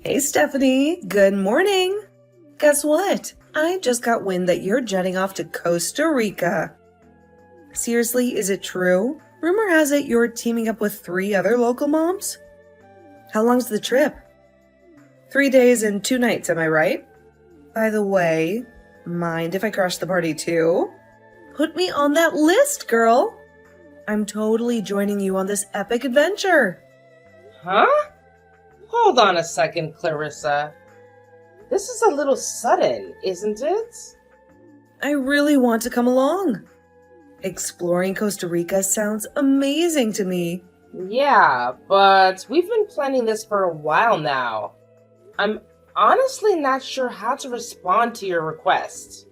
Hey Stephanie, good morning. Guess what? I just got wind that you're jetting off to Costa Rica. Seriously, is it true? Rumor has it you're teaming up with 3 other local moms? How long's the trip? 3 days and 2 nights, am I right? By the way, mind if I crash the party too? Put me on that list, girl. I'm totally joining you on this epic adventure. Huh? Hold on a second, Clarissa. This is a little sudden, isn't it? I really want to come along. Exploring Costa Rica sounds amazing to me. Yeah, but we've been planning this for a while now. I'm honestly not sure how to respond to your request.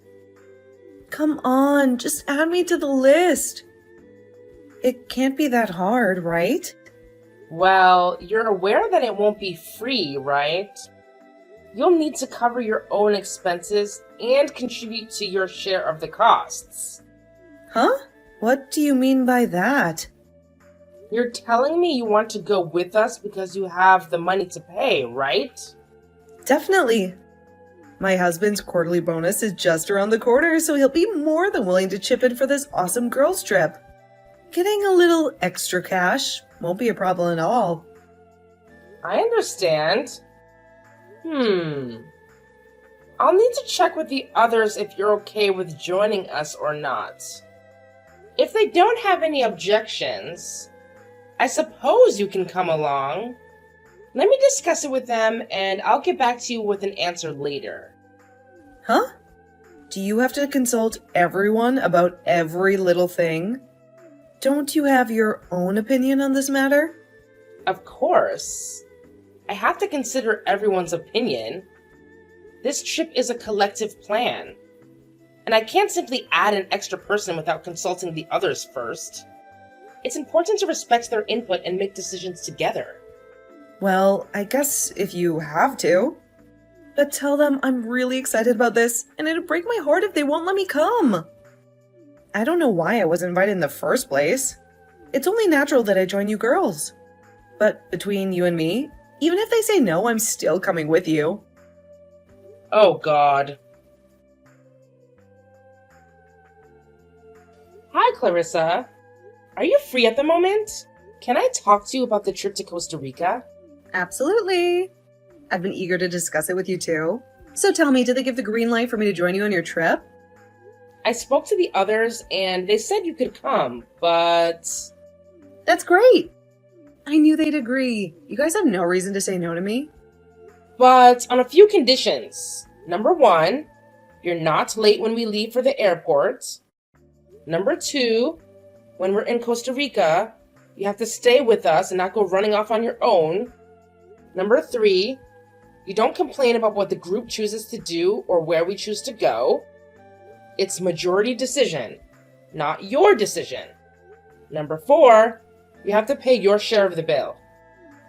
Come on, just add me to the list. It can't be that hard, right? Well, you're aware that it won't be free, right? You'll need to cover your own expenses and contribute to your share of the costs. Huh? What do you mean by that? You're telling me you want to go with us because you have the money to pay, right? Definitely. My husband's quarterly bonus is just around the corner, so he'll be more than willing to chip in for this awesome girls' trip. Getting a little extra cash won't be a problem at all. I understand. I'll need to check with the others if you're okay with joining us or not. If they don't have any objections, I suppose you can come along. Let me discuss it with them and I'll get back to you with an answer later. Huh? Do you have to consult everyone about every little thing? Don't you have your own opinion on this matter? Of course. I have to consider everyone's opinion. This trip is a collective plan, and I can't simply add an extra person without consulting the others first. It's important to respect their input and make decisions together. Well, I guess if you have to. But tell them I'm really excited about this, and it'd break my heart if they won't let me come. I don't know why I was invited in the first place. It's only natural that I join you girls. But between you and me, even if they say no, I'm still coming with you. Oh, God. Hi, Clarissa. Are you free at the moment? Can I talk to you about the trip to Costa Rica? Absolutely. I've been eager to discuss it with you too. So tell me, did they give the green light for me to join you on your trip? I spoke to the others and they said you could come, but... That's great. I knew they'd agree. You guys have no reason to say no to me. But on a few conditions. Number 1, you're not late when we leave for the airport. Number 2, when we're in Costa Rica, you have to stay with us and not go running off on your own. Number 3, you don't complain about what the group chooses to do or where we choose to go. It's majority decision, not your decision. Number 4, you have to pay your share of the bill.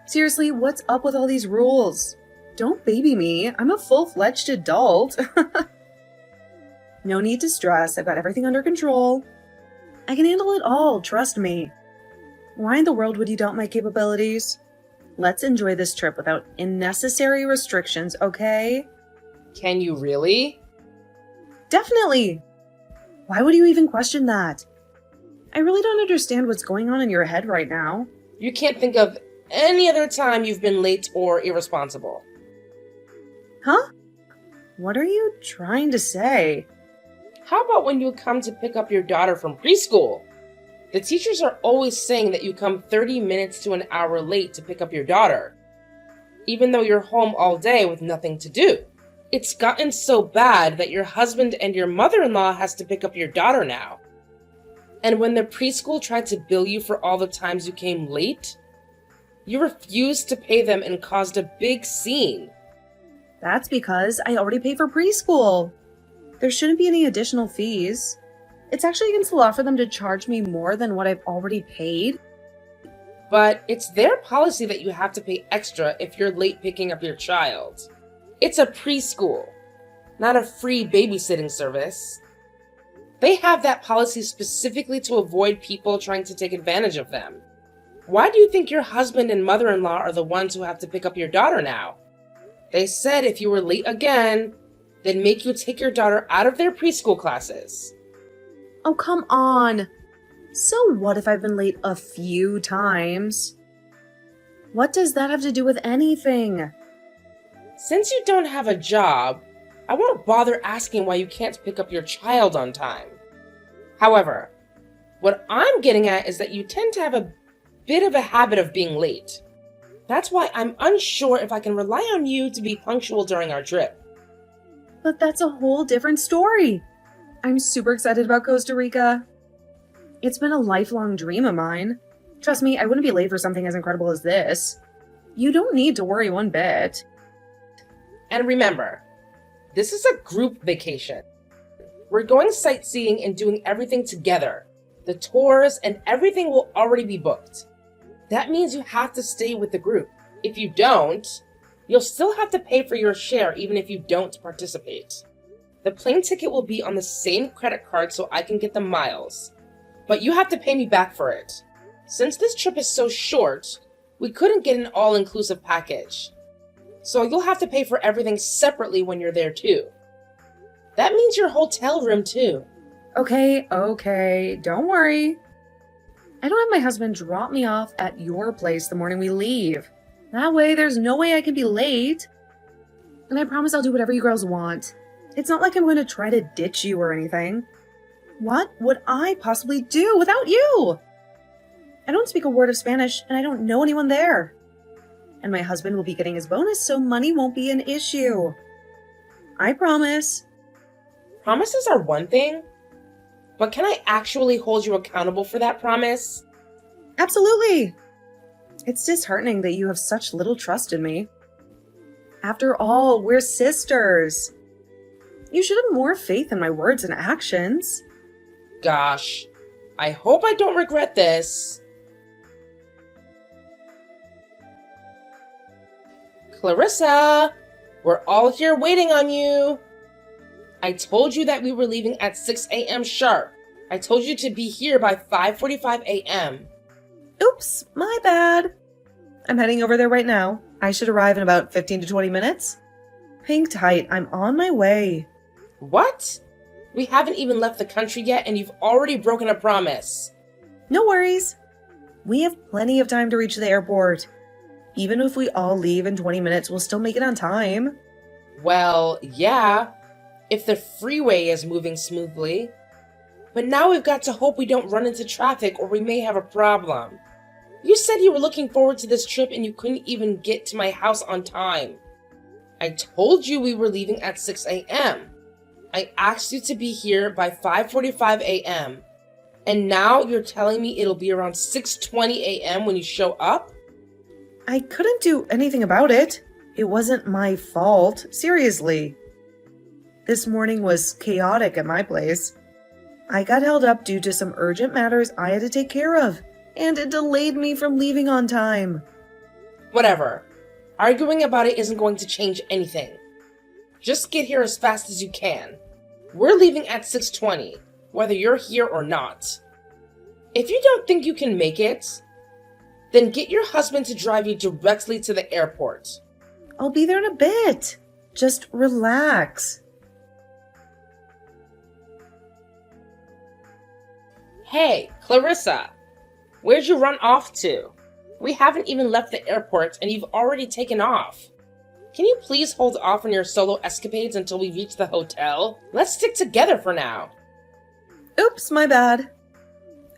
Seriously, what's up with all these rules? Don't baby me. I'm a full-fledged adult. No need to stress. I've got everything under control. I can handle it all, trust me. Why in the world would you doubt my capabilities? Let's enjoy this trip without unnecessary restrictions, okay? Can you really? Definitely. Why would you even question that? I really don't understand what's going on in your head right now. You can't think of any other time you've been late or irresponsible. Huh? What are you trying to say? How about when you come to pick up your daughter from preschool? The teachers are always saying that you come 30 minutes to an hour late to pick up your daughter, even though you're home all day with nothing to do. It's gotten so bad that your husband and your mother-in-law has to pick up your daughter now. And when the preschool tried to bill you for all the times you came late, you refused to pay them and caused a big scene. That's because I already pay for preschool. There shouldn't be any additional fees. It's actually against the law for them to charge me more than what I've already paid. But it's their policy that you have to pay extra if you're late picking up your child. It's a preschool, not a free babysitting service. They have that policy specifically to avoid people trying to take advantage of them. Why do you think your husband and mother-in-law are the ones who have to pick up your daughter now? They said if you were late again, they'd make you take your daughter out of their preschool classes. Oh, come on. So what if I've been late a few times? What does that have to do with anything? Since you don't have a job, I won't bother asking why you can't pick up your child on time. However, what I'm getting at is that you tend to have a bit of a habit of being late. That's why I'm unsure if I can rely on you to be punctual during our trip. But that's a whole different story. I'm super excited about Costa Rica. It's been a lifelong dream of mine. Trust me, I wouldn't be late for something as incredible as this. You don't need to worry one bit. And remember, this is a group vacation. We're going sightseeing and doing everything together. The tours and everything will already be booked. That means you have to stay with the group. If you don't, you'll still have to pay for your share even if you don't participate. The plane ticket will be on the same credit card so I can get the miles, but you have to pay me back for it. Since this trip is so short, we couldn't get an all-inclusive package. So you'll have to pay for everything separately when you're there too. That means your hotel room too. Okay, don't worry. I don't have my husband drop me off at your place the morning we leave. That way, there's no way I can be late. And I promise I'll do whatever you girls want. It's not like I'm going to try to ditch you or anything. What would I possibly do without you? I don't speak a word of Spanish, and I don't know anyone there. And my husband will be getting his bonus, so money won't be an issue. I promise. Promises are one thing, but can I actually hold you accountable for that promise? Absolutely. It's disheartening that you have such little trust in me. After all, we're sisters. You should have more faith in my words and actions. Gosh, I hope I don't regret this. Clarissa, we're all here waiting on you. I told you that we were leaving at 6 a.m. sharp. I told you to be here by 5:45 a.m. Oops, my bad. I'm heading over there right now. I should arrive in about 15 to 20 minutes. Hang tight, I'm on my way. What? We haven't even left the country yet and you've already broken a promise. No worries. We have plenty of time to reach the airport. Even if we all leave in 20 minutes, we'll still make it on time. Well, yeah, if the freeway is moving smoothly. But now we've got to hope we don't run into traffic or we may have a problem. You said you were looking forward to this trip and you couldn't even get to my house on time. I told you we were leaving at 6 a.m. I asked you to be here by 5:45 a.m. And now you're telling me it'll be around 6:20 a.m. when you show up? I couldn't do anything about it. It wasn't my fault. Seriously. This morning was chaotic at my place. I got held up due to some urgent matters I had to take care of, and it delayed me from leaving on time. Whatever. Arguing about it isn't going to change anything. Just get here as fast as you can. We're leaving at 6:20, whether you're here or not. If you don't think you can make it, then get your husband to drive you directly to the airport. I'll be there in a bit. Just relax. Hey, Clarissa, where'd you run off to? We haven't even left the airport and you've already taken off. Can you please hold off on your solo escapades until we reach the hotel? Let's stick together for now. Oops, my bad.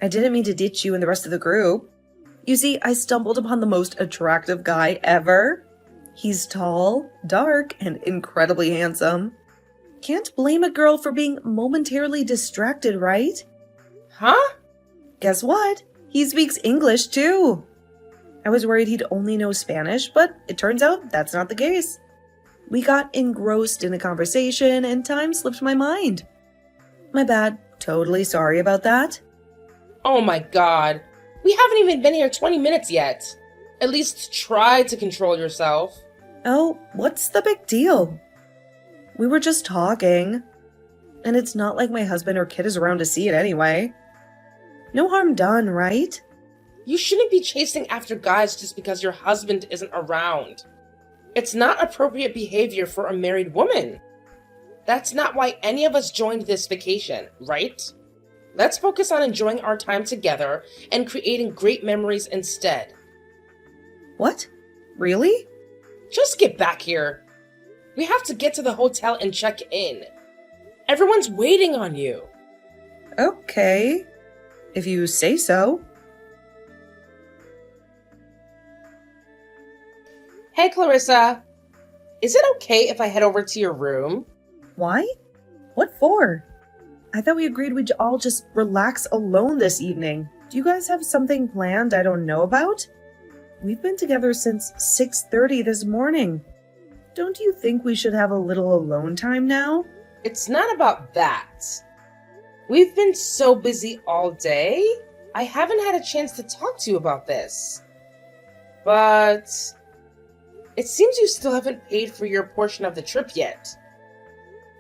I didn't mean to ditch you and the rest of the group. You see, I stumbled upon the most attractive guy ever. He's tall, dark, and incredibly handsome. Can't blame a girl for being momentarily distracted, right? Huh? Guess what? He speaks English too. I was worried he'd only know Spanish, but it turns out that's not the case. We got engrossed in a conversation and time slipped my mind. My bad. Totally sorry about that. Oh my god. We haven't even been here 20 minutes yet. At least try to control yourself. Oh, what's the big deal? We were just talking. And it's not like my husband or kid is around to see it anyway. No harm done, right? You shouldn't be chasing after guys just because your husband isn't around. It's not appropriate behavior for a married woman. That's not why any of us joined this vacation, right? Let's focus on enjoying our time together and creating great memories instead. What? Really? Just get back here. We have to get to the hotel and check in. Everyone's waiting on you. Okay, if you say so. Hey, Clarissa. Is it okay if I head over to your room? Why? What for? I thought we agreed we'd all just relax alone this evening. Do you guys have something planned I don't know about? We've been together since 6:30 this morning. Don't you think we should have a little alone time now? It's not about that. We've been so busy all day, I haven't had a chance to talk to you about this. But it seems you still haven't paid for your portion of the trip yet.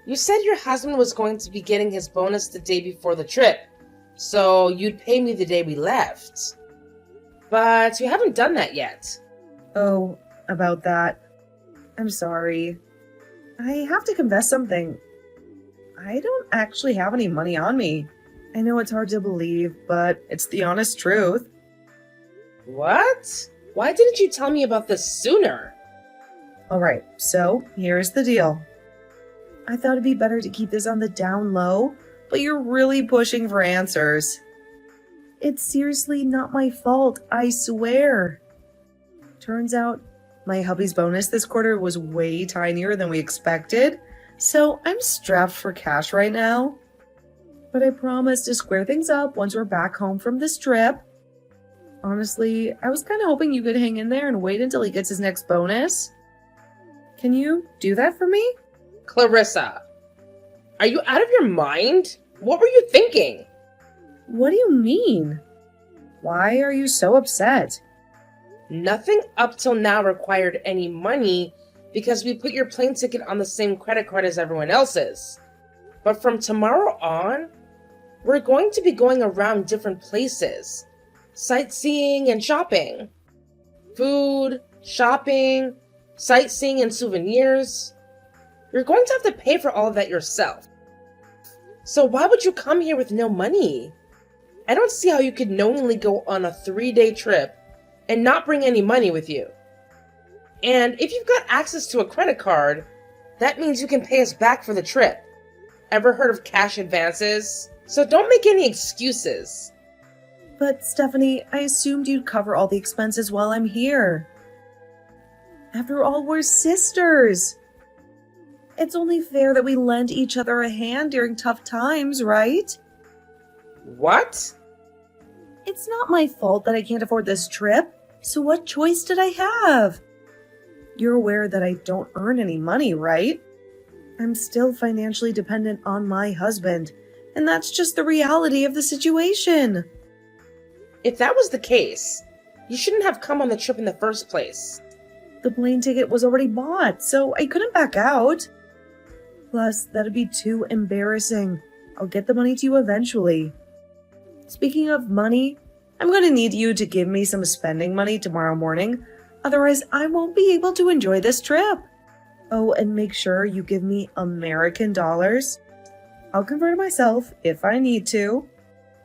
You said your husband was going to be getting his bonus the day before the trip, so you'd pay me the day we left. But you haven't done that yet. Oh, about that. I'm sorry. I have to confess something. I don't actually have any money on me. I know it's hard to believe, but it's the honest truth. What? Why didn't you tell me about this sooner? Alright, so here's the deal. I thought it'd be better to keep this on the down low, but you're really pushing for answers. It's seriously not my fault, I swear. Turns out, my hubby's bonus this quarter was way tinier than we expected, so I'm strapped for cash right now. But I promise to square things up once we're back home from this trip. Honestly, I was kind of hoping you could hang in there and wait until he gets his next bonus. Can you do that for me? Clarissa, are you out of your mind? What were you thinking? What do you mean? Why are you so upset? Nothing up till now required any money because we put your plane ticket on the same credit card as everyone else's. But from tomorrow on, we're going to be going around different places, sightseeing and shopping. Food, shopping, sightseeing and souvenirs. You're going to have to pay for all of that yourself. So why would you come here with no money? I don't see how you could knowingly go on a 3-day trip and not bring any money with you. And if you've got access to a credit card, that means you can pay us back for the trip. Ever heard of cash advances? So don't make any excuses. But Stephanie, I assumed you'd cover all the expenses while I'm here. After all, we're sisters. It's only fair that we lend each other a hand during tough times, right? What? It's not my fault that I can't afford this trip, so what choice did I have? You're aware that I don't earn any money, right? I'm still financially dependent on my husband, and that's just the reality of the situation. If that was the case, you shouldn't have come on the trip in the first place. The plane ticket was already bought, so I couldn't back out. Plus, that'd be too embarrassing. I'll get the money to you eventually. Speaking of money, I'm going to need you to give me some spending money tomorrow morning. Otherwise, I won't be able to enjoy this trip. Oh, and make sure you give me American dollars. I'll convert myself if I need to.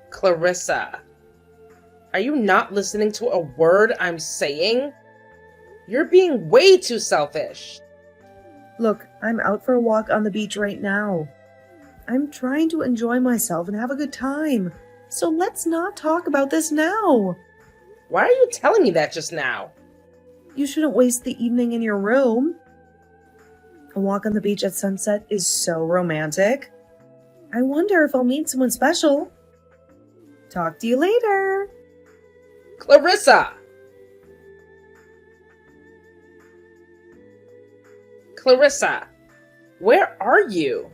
Clarissa, are you not listening to a word I'm saying? You're being way too selfish. Look, I'm out for a walk on the beach right now. I'm trying to enjoy myself and have a good time. So let's not talk about this now. Why are you telling me that just now? You shouldn't waste the evening in your room. A walk on the beach at sunset is so romantic. I wonder if I'll meet someone special. Talk to you later. Clarissa! Clarissa, where are you?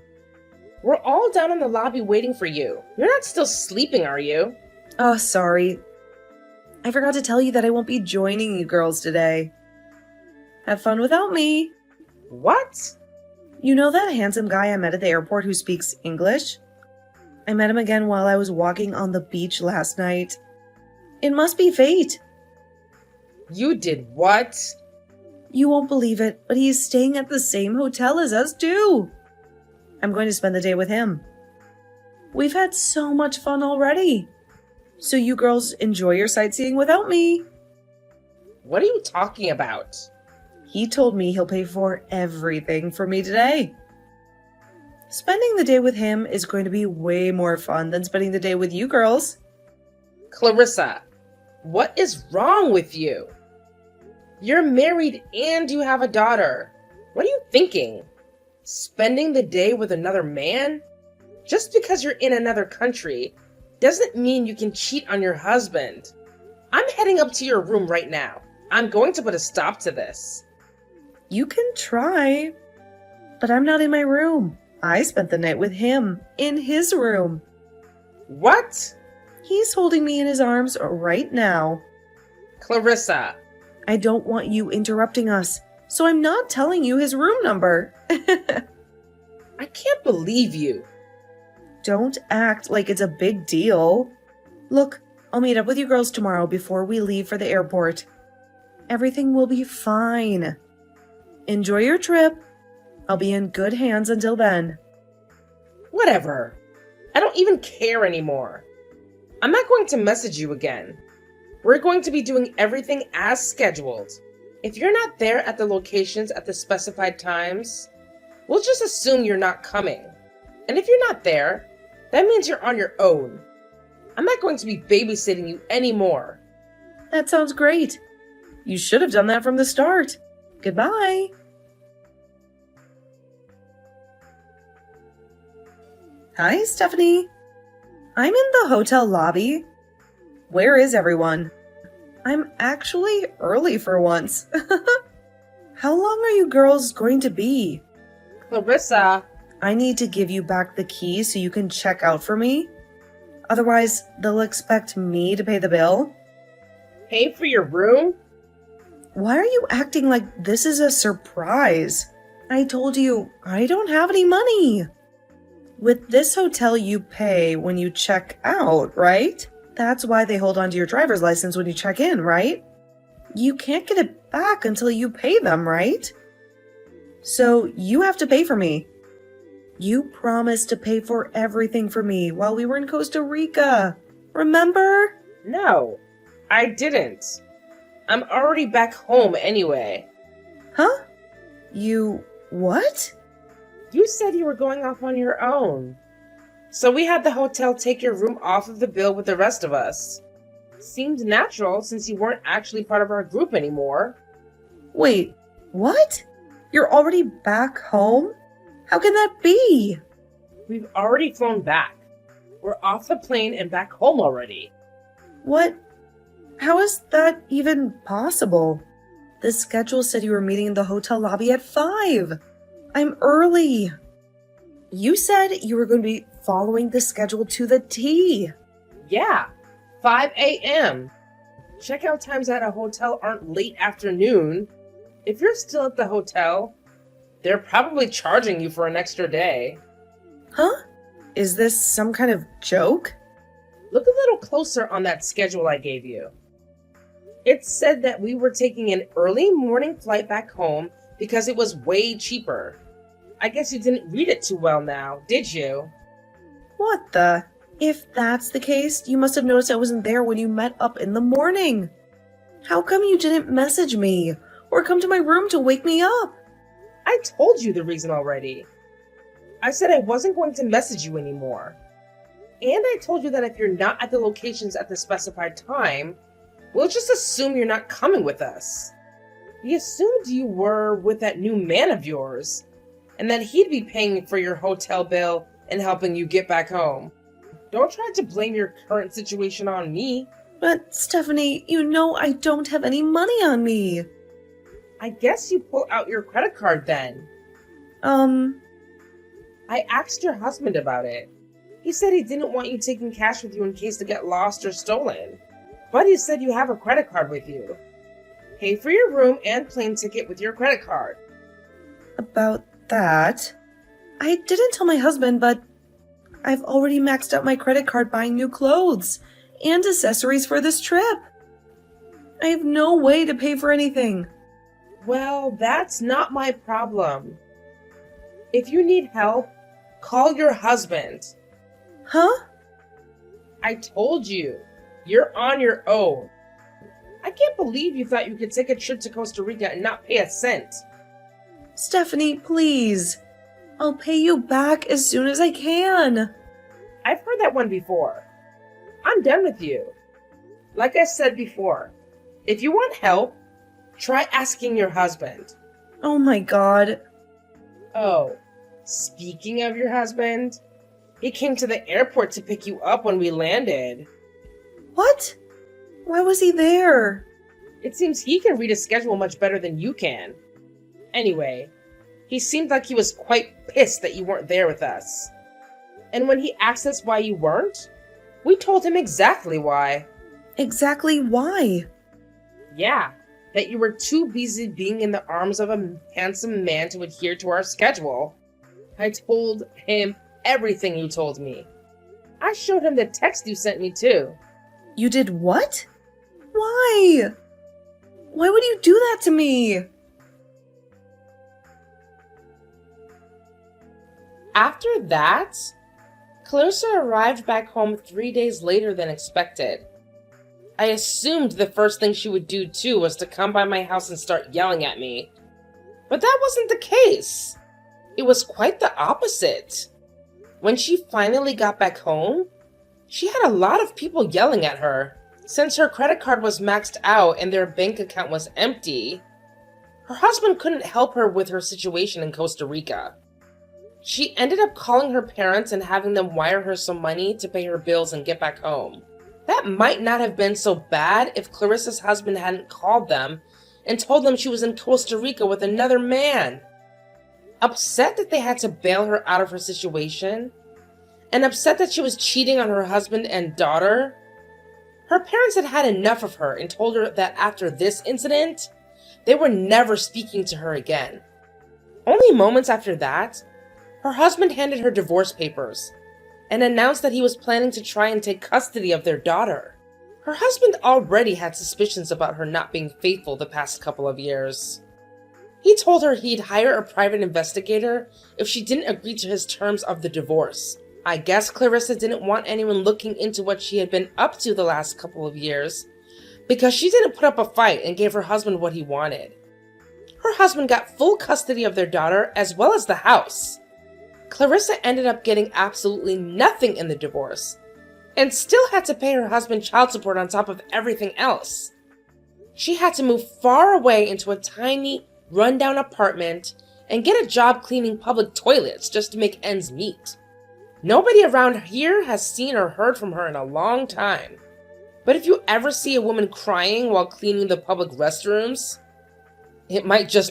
We're all down in the lobby waiting for you. You're not still sleeping, are you? Oh, sorry. I forgot to tell you that I won't be joining you girls today. Have fun without me. What? You know that handsome guy I met at the airport who speaks English? I met him again while I was walking on the beach last night. It must be fate. You did what? You won't believe it, but he's staying at the same hotel as us too. I'm going to spend the day with him. We've had so much fun already. So you girls enjoy your sightseeing without me. What are you talking about? He told me he'll pay for everything for me today. Spending the day with him is going to be way more fun than spending the day with you girls. Clarissa, what is wrong with you? You're married and you have a daughter. What are you thinking? Spending the day with another man? Just because you're in another country doesn't mean you can cheat on your husband. I'm heading up to your room right now. I'm going to put a stop to this. You can try, but I'm not in my room. I spent the night with him in his room. What? He's holding me in his arms right now. Clarissa. I don't want you interrupting us, so I'm not telling you his room number. I can't believe you. Don't act like it's a big deal. Look, I'll meet up with you girls tomorrow before we leave for the airport. Everything will be fine. Enjoy your trip. I'll be in good hands until then. Whatever. I don't even care anymore. I'm not going to message you again. We're going to be doing everything as scheduled. If you're not there at the locations at the specified times, we'll just assume you're not coming. And if you're not there, that means you're on your own. I'm not going to be babysitting you anymore. That sounds great. You should have done that from the start. Goodbye. Hi, Stephanie. I'm in the hotel lobby. Where is everyone? I'm actually early for once. How long are you girls going to be? Clarissa. I need to give you back the key so you can check out for me. Otherwise, they'll expect me to pay the bill. Pay for your room? Why are you acting like this is a surprise? I told you, I don't have any money. With this hotel, you pay when you check out, right? That's why they hold on to your driver's license when you check in, right? You can't get it back until you pay them, right? So you have to pay for me. You promised to pay for everything for me while we were in Costa Rica. Remember? No, I didn't. I'm already back home anyway. Huh? You what? You said you were going off on your own. So we had the hotel take your room off of the bill with the rest of us. Seemed natural since you weren't actually part of our group anymore. Wait, what? You're already back home? How can that be? We've already flown back. We're off the plane and back home already. What? How is that even possible? The schedule said you were meeting in the hotel lobby at 5. I'm early. You said you were going to be following the schedule to the T. Yeah, 5 a.m. Checkout times at a hotel aren't late afternoon. If you're still at the hotel, they're probably charging you for an extra day. Huh? Is this some kind of joke? Look a little closer on that schedule I gave you. It said that we were taking an early morning flight back home because it was way cheaper. I guess you didn't read it too well now, did you? What the? If that's the case, you must have noticed I wasn't there when you met up in the morning. How come you didn't message me or come to my room to wake me up? I told you the reason already. I said I wasn't going to message you anymore. And I told you that if you're not at the locations at the specified time, we'll just assume you're not coming with us. We assumed you were with that new man of yours, and that he'd be paying for your hotel bill and helping you get back home. Don't try to blame your current situation on me. But, Stephanie, you know I don't have any money on me. I guess you pull out your credit card then. I asked your husband about it. He said he didn't want you taking cash with you in case to get lost or stolen. But he said you have a credit card with you. Pay for your room and plane ticket with your credit card. About that, I didn't tell my husband, but I've already maxed out my credit card buying new clothes and accessories for this trip. I have no way to pay for anything. Well, that's not my problem. If you need help, call your husband. Huh? I told you, you're on your own. I can't believe you thought you could take a trip to Costa Rica and not pay a cent. Stephanie, please. I'll pay you back as soon as I can. I've heard that one before. I'm done with you. Like I said before, if you want help, try asking your husband. Oh my god. Oh, speaking of your husband, he came to the airport to pick you up when we landed. What? Why was he there? It seems he can read a schedule much better than you can. Anyway, he seemed like he was quite pissed that you weren't there with us. And when he asked us why you weren't, we told him exactly why. Exactly why? Yeah, that you were too busy being in the arms of a handsome man to adhere to our schedule. I told him everything you told me. I showed him the text you sent me too. You did what? Why? Why would you do that to me? After that, Clarissa arrived back home 3 days later than expected. I assumed the first thing she would do too was to come by my house and start yelling at me. But that wasn't the case. It was quite the opposite. When she finally got back home, she had a lot of people yelling at her. Since her credit card was maxed out and their bank account was empty, her husband couldn't help her with her situation in Costa Rica. She ended up calling her parents and having them wire her some money to pay her bills and get back home. That might not have been so bad if Clarissa's husband hadn't called them and told them she was in Costa Rica with another man. Upset that they had to bail her out of her situation, and upset that she was cheating on her husband and daughter, her parents had had enough of her and told her that after this incident, they were never speaking to her again. Only moments after that, her husband handed her divorce papers and announced that he was planning to try and take custody of their daughter. Her husband already had suspicions about her not being faithful the past couple of years. He told her he'd hire a private investigator if she didn't agree to his terms of the divorce. I guess Clarissa didn't want anyone looking into what she had been up to the last couple of years, because she didn't put up a fight and gave her husband what he wanted. Her husband got full custody of their daughter as well as the house. Clarissa ended up getting absolutely nothing in the divorce, and still had to pay her husband child support on top of everything else. She had to move far away into a tiny, rundown apartment and get a job cleaning public toilets just to make ends meet. Nobody around here has seen or heard from her in a long time. But if you ever see a woman crying while cleaning the public restrooms, it might just